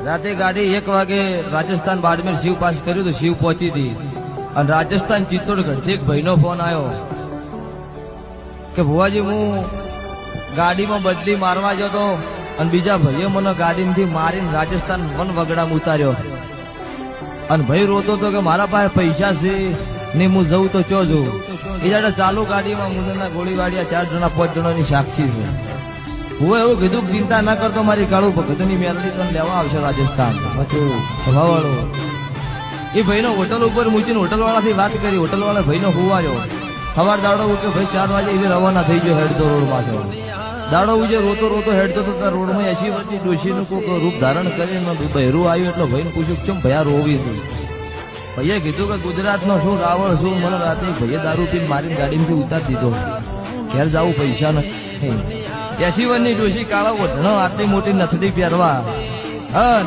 રાતે ગાડી 1 વાગે રાજસ્થાન બાડમેર શિવ પાસ કર્યું તો શિવ પહોંચી હતી અને રાજસ્થાન ચિત્તોડગઢથી એક ભાઈનો ફોન આવ્યો કે ભુવાજી હું ગાડીમાં બદલી મારવા ગયો તો અને બીજા ભાઈએ મને ગાડીમાંથી મારીને રાજસ્થાન વન વગડામાં ઉતાર્યો અને ભાઈ રોતો તો કે મારા પાસે પૈસા છે ને હું જઉં તો ચો જઉં એ જાડે ચાલુ ગાડીમાં મુંડના ગોળી વાળ્યા 4 જણા 5 જણાની સાક્ષી છે હું એવું કીધું કે ચિંતા ના કરતો મારી કાળું ભગતની મેલડી તને લેવા આવશે રાજસ્થાન સભાવાળો એ ભાઈનો હોટલ ઉપર મૂકીને હોટલ વાળાથી વાત કરી હોટલ વાળા ભાઈનો હુવાયો સવાર દાડો ઉઠ્યો ભાઈ 4 વાગે એટલે રવાના થઈ ગયો હેડતો રોડ માંથી દાડો ઉજે રોતો રોતો હેડતો તો રોડમાં 80 વર્ષની ડોશીનું કોઈક રૂપ ધારણ કરીને બહેરું આવ્યું એટલે ભાઈને પૂછ્યું ચમ ભયા રોવી હતી ભાઈએ કીધું કે ગુજરાતનો શું રાવણ શું મને રાતે ભાઈએ દારૂ પીને મારીને ગાડીમાંથી ઉતારી દીધો ઘેર જવું પૈસા નથી 80 વર્ષની ડોશી કાળો ઓઢણો આટલી મોટી નથડી પહેરવા હા